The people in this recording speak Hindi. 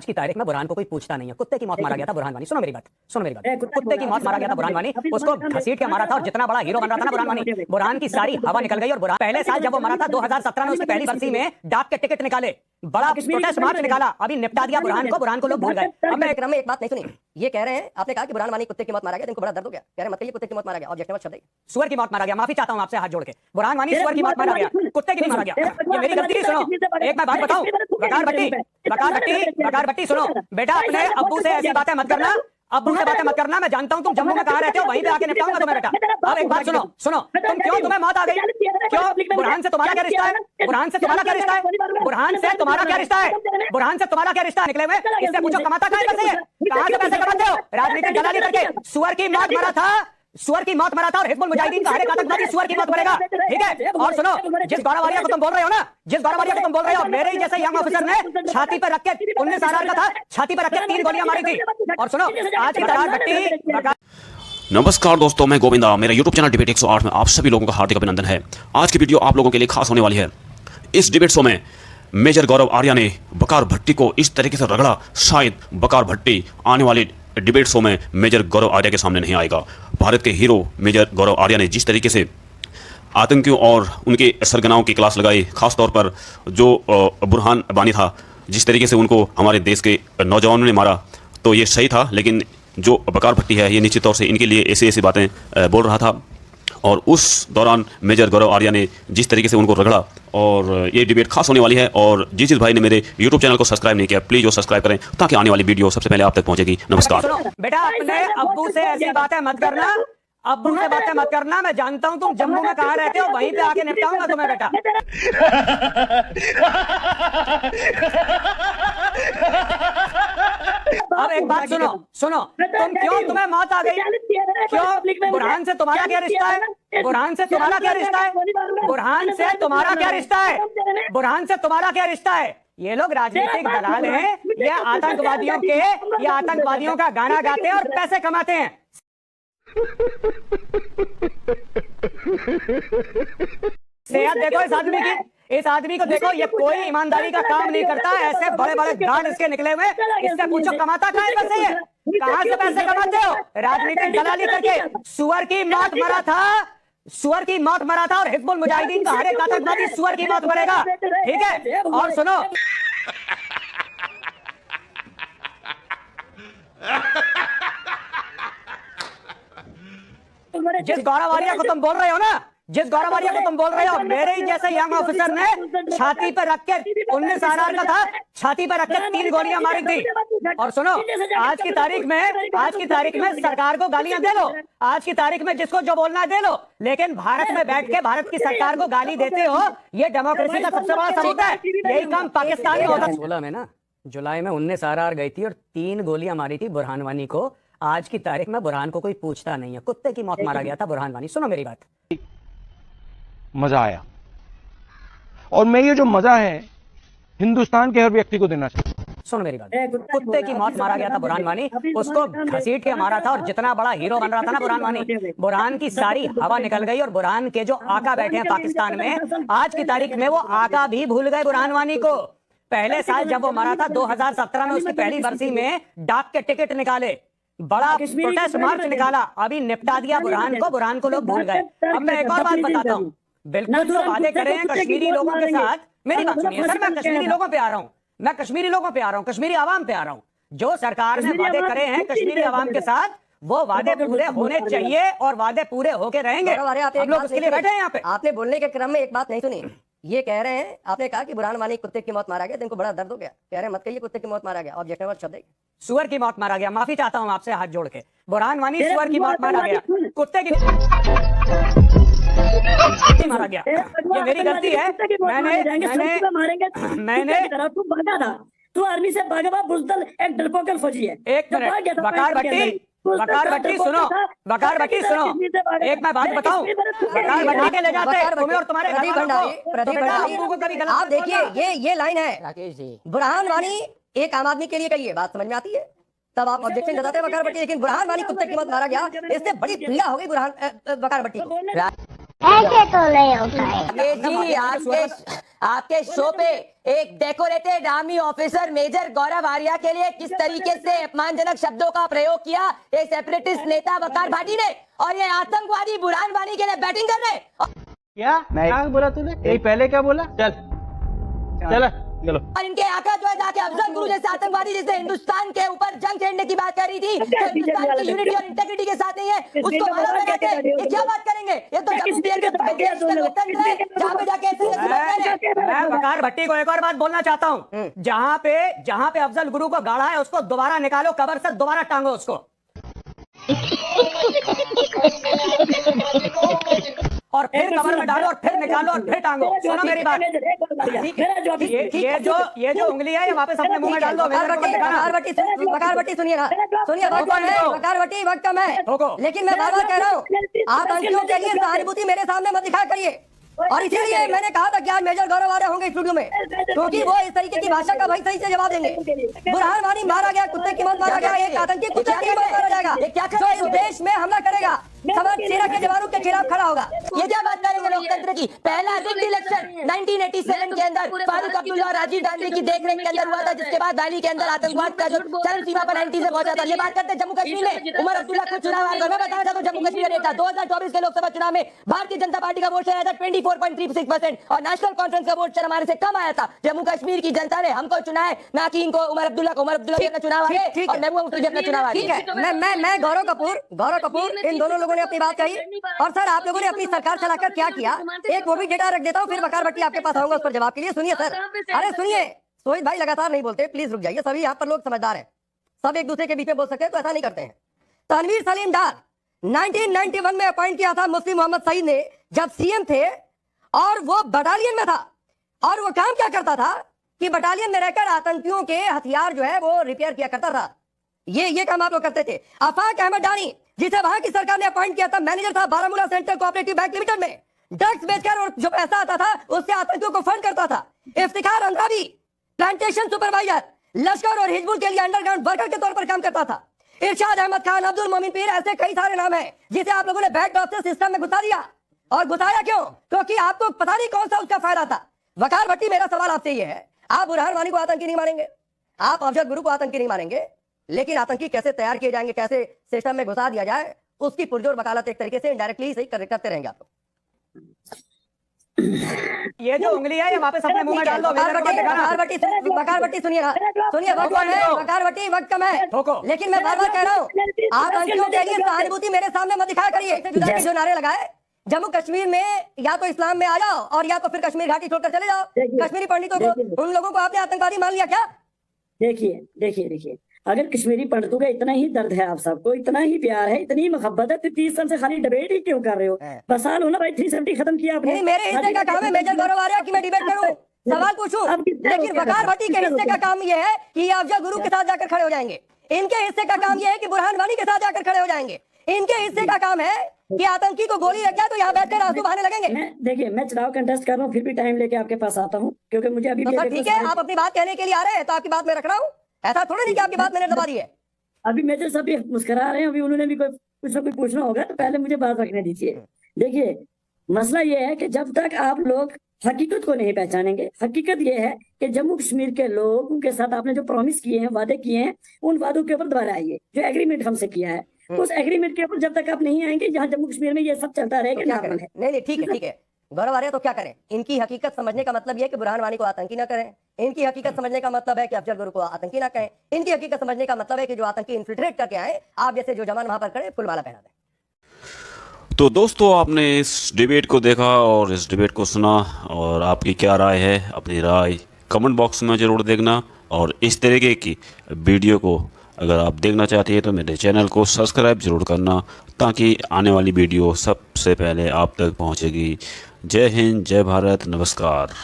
की तारीख में बुरहान को कोई पूछता नहीं है। कुत्ते की मौत मारा गया था बुरहान वानी। सुनो मेरी बात, सुनो मेरी बात। कुत्ते की मौत मारा गया था बुरहान वानी, उसको घसीट के मारा था और जितना बड़ा हीरो बन रहा था ना बुरहान वानी, बुरहान की सारी हवा निकल गई। और बुरहान पहले साल जब वो मरा था 2017 में, उसकी पहली बरसी में डाक के टिकट निकाले, बड़ा प्रोटेस्ट मार्च निकाला, अभी निपटा दिया बुरहान को लोग भूल गए। अब मैं क्रम में एक बात नहीं सुनी, ये कह रहे हैं आपने कहा कि बुरहान वानी कुत्ते की मौत मारा गया, इनको बड़ा दर्द हो गया, कह रहे मत कहिए कुत्ते की मौत मारा गया, ऑब्जेक्टिव शब्द है सुअर की मौत मारा गया। माफी चाहता हूं आपसे हाथ जोड़ के, बुरहान वानी सुअर की मौत मारा गया, कुत्ते की नहीं मारा गया। ये मेरी गलती है। सुनो एक मैं बात बताऊं, बकार भट्टी सुनो बेटा, अपने अब्बू से ऐसी बातें मत करना, अब्बू से बातें मत करना। मैं जानता हूं तुम जम्मू में कहां रहते हो, वहीं पे आके निपटाऊंगा तुम्हें बेटा। अब एक बात सुनो, तुम क्यों, तुम्हें मौत आ गई क्यों? बुरहान से तुम्हारा क्या रिश्ता है? बुरहान से तुम्हारा क्या रिश्ता है? बुरहान से तुम्हारा क्या रिश्ता है? बुरहान से तुम्हारा क्या रिश्ता निकले हुए? इससे पूछो कमाता कहां पैसे है, कहां से पैसे कमाते हो? राजनीतिक दलाली करके सुअर की मौत मरा था, सुअर की मौत मरा था, और हिजबुल मुजाहिदीन का हर एक आतंकवादी सुअर की मौत मरेगा, ठीक है? और सुनो, जिस गौरव वालिया को तुम बोल रहे हो ना, जिस गौरव वालिया को तुम बोल रहे हो, मेरे ही जैसे यंग ऑफिसर ने छाती पर रख के 19 आर का था, छाती पर रख के 3 गोलियां मारी थी। और सुनो आज की बकार भट्टी। नमस्कार दोस्तों, मैं गोविंदा, मेरा YouTube चैनल डिबेट 108 में आप सभी लोगों का हार्दिक अभिनंदन है। आज की वीडियो आप लोगों के लिए खास होने वाली है। इस डिबेट शो में मेजर गौरव आर्या ने बकार भट्टी को इस तरीके से रगड़ा, शायद बकार भट्टी आने वाली डिबेट शो में मेजर गौरव आर्या के सामने नहीं आएगा। भारत के हीरो मेजर गौरव आर्या ने जिस तरीके से आतंकियों और उनके सरगनाओं की क्लास लगाई, खासतौर पर जो बुरहान वानी था, जिस तरीके से उनको हमारे देश के नौजवानों ने मारा, तो ये सही था। लेकिन जो बकार भट्टी है, ये निश्चित तौर से इनके लिए ऐसी बातें बोल रहा था, और उस दौरान मेजर गौरव आर्या ने जिस तरीके से उनको रगड़ा, और ये डिबेट खास होने वाली है। और जिस भाई ने मेरे YouTube चैनल को सब्सक्राइब नहीं किया, प्लीज वो सब्सक्राइब करें, ताकि आने वाली वीडियो सबसे पहले आप तक पहुंचेगी। नमस्कार बेटा, अपने अब्बू से ऐसी बातें मत करना, अब्बू से बातें मत करना। मैं जानता हूं तुम जम्मू में कहां रहते हो, वहीं पे आके निपटाऊंगा तुम्हें बेटा। अब एक बात सुनो, तुम क्यों, तुम्हें मौत आ गई क्यों? बुरहान से तुम्हारा क्या रिश्ता है? बुरहान से तुम्हारा क्या रिश्ता है? बुरहान से तुम्हारा क्या रिश्ता है? बुरहान से तुम्हारा क्या रिश्ता है? ये लोग राजनीतिक दलाल हैं, ये आतंकवादियों का गाना गाते हैं और पैसे कमाते हैं। सेहत देखो इस आदमी को देखो, ये कोई ईमानदारी का काम नहीं करता। ऐसे बड़े बड़े गांड इसके निकले हुए, इससे पूछो कमाता कहां पैसे है, कहां से पैसे कमाते हो? राजनीतिक दलाली करके। सुअर की मौत मरा था, सुअर की मौत मरा था, और हिजबुल मुजाहिदीन का हर एक आतंकवादी सुअर की मौत मरेगा, ठीक है? और सुनो जिस गौरव आर्या को तुम बोल रहे हो ना, जिस गौरव आर्या को तुम बोल रहे हो, मेरे ही जैसे यंग ऑफिसर ने छाती पर रख के 19 आर का था, छाती पर रख के 3 गोलियां मारी थी। और सुनो आज की तारीख में सरकार को गालियां दे लो, आज की तारीख में जिसको जो बोलना है दे लो, लेकिन भारत में बैठ के भारत की सरकार को गाली देते हो, ये डेमोक्रेसी का सबसे बड़ा सबूत है। यही काम पाकिस्तान में होता। 16 में ना, जुलाई में 19 आर गई थी और 3 गोलियां मारी थी बुरहान वानी को। आज की तारीख में बुरहान को कोई पूछता नहीं है, कुत्ते की मौत मारा गया था बुरहान वानी। सुनो मेरी बात, मजा आया, और मैं ये जो मजा है हिंदुस्तान के हर व्यक्ति को देना चाहिए। सुनो मेरी बात, कुत्ते की मौत मारा गया था बुरहान वानी, उसको घसीट के मारा था, और जितना बड़ा हीरो बन रहा था ना बुरहान वानी, बुरहान की सारी हवा निकल गई। और बुरहान के जो आका बैठे हैं पाकिस्तान में, आज की तारीख में वो आका भी भूल गए बुरहान वानी को। पहले साल जब वो मरा था 2017 में, उसकी पहली बरसी में डाक के टिकट निकाले, बड़ा प्रोटेस्ट मार्च निकाला, अभी निपटा दिया बुरहान को लोग भूल गए। अब मैं एक और बात बताता हूँ, बिल्कुल जो वादे करे हैं कश्मीरी लोगों के साथ, मेरी बात सुनिए सर, मैं कश्मीरी लोगों पे आ रहा हूँ, मैं कश्मीरी लोगों पे आ रहा हूँ, कश्मीरी आवाम पे आ रहा हूँ। जो सरकार ने वादे करे हैं कश्मीरी आवाम के साथ, वो वादे पूरे होने चाहिए, और वादे पूरे होके रहेंगे। हम लोग उसके लिए बैठे हैं यहाँ पे। आपने बोलने के क्रम में एक बात नहीं सुनी, ये कह रहे हैं आपने कहा कि बुरहान वानी कुत्ते की मौत मारा गया, इनको बड़ा दर्द हो गया, कह रहे हैं मत कहिए कुत्ते की मौत मारा गया, ऑब्जेक्टिव शब्द है सुअर की मौत मारा गया। माफी चाहता हूं आपसे हाथ जोड़ के, बुरहान वानी सुअर की मौत मारा गया, कुत्ते की मारा गया। ये मेरी गलती है, मैंने तू आर्मी से भागा, बुज़दिल एक डरपोक फौजी है। एक मिनट, बकार भट्टी सुनो, एक मैं बात बताऊं, बकार भट्टी के ले जाते तुम्हें और तुम्हारे आप देखिए, ये लाइन है राकेश जी, बुरहान वानी एक आम आदमी के लिए कहिए, बात समझ में आती है, तब आप ऑब्जेक्शन जताते हैं बकार भट्टी, लेकिन बुरहान वानी कुत्ते की मौत मारा गया, इससे बड़ी पीड़ा हो गई बकार भट्टी को। ऐसे तो नहीं होता है जी, आपके शो पे एक डेकोरेटेड आर्मी ऑफिसर मेजर गौरव आर्या के लिए किस तरीके से अपमानजनक शब्दों का प्रयोग किया ये सेपरेटिस्ट नेता वकार भाटी ने, और ये आतंकवादी बुरहान वानी के लिए बैटिंग कर रहे। क्या बोला तूने? यही पहले क्या बोला? चल चलो। और इनके आका जो है जाके अफजल गुरु जैसे आतंकवादी जिसने हिंदुस्तान के ऊपर जंग छेड़ने की बात कर रही थी, जो हिंदुस्तान की यूनिटी और इंटेग्रिटी के साथ नहीं है, उसको मारा गया कहते हैं। ये क्या बात करेंगे? ये तो जम्मू कश्मीर के देश का लोकतंत्र है, जहाँ पे जाके ऐसे मैं वकार भट्टी को एक और बात बोलना चाहता हूँ। जहाँ पे अफजल गुरु को गाड़ा है उसको दोबारा निकालो, कबर से दोबारा टांगो उसको, और फिर कबर में डालो और फिर निकालो और फिर टांगो। सुनो मेरी बात, ये जो उंगली है ये वापस अपने मुंह में डाल दो। वकार भट्टी सुनिए ना, सुनिए वकार भट्टी वक्त कम है, लेकिन मैं बार बार कह रहा हूँ आप अंकियों के लिए सहानुभूति मेरे सामने मत दिखा करिए। और इसीलिए मैंने कहा था कि आज मेजर गौरव आर्या होंगे स्टूडियो में, क्योंकि वो इस तरीके की भाषा का भाई सही से जवाब देंगे। बुरहान वानी मारा गया, कुत्ते की मौत मारा गया, एक आतंकी कुत्ते की मौत मारा जाएगा जो इस देश में हमला करेगा, समाज सेना के जवानों के खिलाफ खड़ा होगा। ये क्या बात करेंगे लोकतंत्र की? पहला रिग्ड इलेक्शन 1987 के अंदर फारूक अब्दुल्ला और राजीव गांधी की देखरेख के अंदर हुआ था, जिसके बाद दिल्ली के अंदर आतंकवाद का जो चरम सीमा पर एंटी से पहुंचा था। ये बात करते जम्मू कश्मीर में उमर अब्दुल्ला को चुनाव आयोग में बताया था, तो जम्मू कश्मीर का 2024 के लोकसभा चुनाव में भारतीय जनता पार्टी का वोट शेयर आया था 24.36% और नेशनल कॉन्फ्रेंस का वोट शेयर हमारे से कम आया था। जम्मू कश्मीर की जनता ने हमको चुना है, ना कि इनको उमर अब्दुल्ला को। उमर अब्दुल्ला अपना चुनाव आगे और महबूबा मुफ्ती अपना चुनाव आगे। ठीक है, मैं गौरव कपूर इन दोनों लोगों ने अपनी बात कही। और सर आप लोगों ने अपनी सरकार चलाकर क्या किया, एक वो भी डेटा रख देता हूँ, फिर वकार भट्टी आपके पास आऊंगा उस पर जवाब के लिए। सुनिए सर, अरे सुनिए, सोहित भाई लगातार नहीं बोलते, प्लीज रुक जाइए। सभी यहाँ पर लोग समझदार हैं, सब एक दूसरे के बीच में बोल सकते हैं, तो ऐसा नहीं करते हैं। तनवीर सलीम डार 1991 में अपॉइंट किया था मुफ्ती मोहम्मद सईद ने जब सीएम थे, और वो बटालियन में था, और वो काम क्या करता था कि बटालियन में रहकर आतंकियों के हथियार जो है वो रिपेयर किया करता था। ये काम आप लोग करते थे। आफाक अहमद डानी, जिसे वहां की सरकार ने अपॉइंट किया था, मैनेजर था Baramulla central cooperative bank limited में, ड्रग्स बेचकर और जो पैसा आता था उससे आतंकियों को फंड करता था। इफ्तिखार अंसारी प्लांटेशन सुपरवाइजर, लश्कर और हिजबुल के लिए अंडरग्राउंड वर्कर के तौर पर काम करता था। इरशाद अहमद खान, अब्दुल मोमिन पीर, ऐसे कई सारे नाम हैं जिसे आप लोगों ने बैकडोर से सिस्टम में घुसा दिया। और घुसाया क्यों? क्योंकि आपको पता नहीं कौन सा उसका फायदा था। वकार भट्टी, मेरा सवाल आपसे ये है, आप बुरहान वानी को आतंकी नहीं मानेंगे, आप अफजल गुरु को आतंकी नहीं मानेंगे, लेकिन आतंकी कैसे तैयार किए जाएंगे, कैसे सिस्टम में घुसा दिया जाए, उसकी पुरजोर वकालत एक तरीके से इनडायरेक्टली सही करते रहेंगे आप। ये जो उंगली है ये वापस अपने मुंह में डाल दो। वकार भट्टी सुनिए ना, सुनिए वकार भट्टी वक्त कम है, लेकिन मैं बार बार कह रहा हूँ आप अंकियों के लिए सहानुभूति मेरे सामने मत दिखाया करिए। जो नारे लगाए जम्मू कश्मीर में, या तो इस्लाम में आ जाओ और या तो फिर कश्मीर घाटी छोड़कर चले जाओ। कश्मीरी पंडितों को, उन लोगों को आपने आतंकवादी मान लिया क्या? देखिए अगर कश्मीरी पंडितों का इतना ही दर्द है, आप सबको इतना ही प्यार है, इतनी मोहब्बत है, तो 30 साल से खाली डिबेट ही क्यों कर रहे हो? बस साल हो ना भाई, 370 खत्म किया आपने। मेरे हिस्से का काम है मेजर गौरव आर्या की मैं डिबेट करूं, सवाल पूछूं, लेकिन वकार भट्टी के हिस्से का काम ये है कि अफजल गुरु के साथ जाकर खड़े हो जाएंगे। इनके हिस्से का काम ये है कि बुरहान वानी के साथ जाकर खड़े हो जाएंगे। इनके हिस्से का काम है कि आतंकी को गोली लग जाए तो यहाँ बैठकर आंसू बहाने लगेंगे। देखिए मैं चुनाव कंटेस्ट कर रहा हूँ, फिर भी टाइम लेके आपके पास आता हूँ, क्योंकि मुझे अभी ठीक है, आप अपनी बात कहने के लिए आ रहे हैं तो आपकी बात मैं रख रहा हूँ, ऐसा थोड़ा नहीं कि आपकी बात मैंने दबा दी है। अभी मेजर साहब भी मुस्कुरा रहे हैं, अभी उन्होंने भी कुछ ना कुछ पूछना होगा, तो पहले मुझे बात रखने दीजिए। देखिए मसला ये है कि जब तक आप लोग हकीकत को नहीं पहचानेंगे, हकीकत ये है कि जम्मू कश्मीर के लोगों के साथ आपने जो प्रॉमिस किए हैं, वादे किए हैं, उन वादों के ऊपर दोबारा आइए। जो एग्रीमेंट हमसे किया है उस एग्रीमेंट के ऊपर जब तक आप नहीं आएंगे, जहाँ जम्मू कश्मीर में ये सब चलता रहेगा, क्या करें? नहीं ठीक है गौरव आर्या, तो क्या करें? इनकी हकीकत समझने का मतलब यह है कि बुरहान वानी को आतंकी ना करें, इनकी हकीकत समझने का मतलब है कि अफजल गुरु को आतंकी ना कहें, इनकी हकीकत समझने का मतलब है कि जो आतंकी इन्फिल्ट्रेट करके आए, आप जैसे जो जवान वहां पर खड़े फुलमाला पहना दें। तो दोस्तों आपने इस डिबेट को देखा और इस डिबेट को सुना, और आपकी क्या राय है, अपनी राय कमेंट बॉक्स में ज़रूर देखना। और इस तरीके की वीडियो को अगर आप देखना चाहते हैं तो मेरे चैनल को सब्सक्राइब जरूर करना, ताकि आने वाली वीडियो सबसे पहले आप तक पहुंचेगी। जय हिंद, जय भारत, नमस्कार।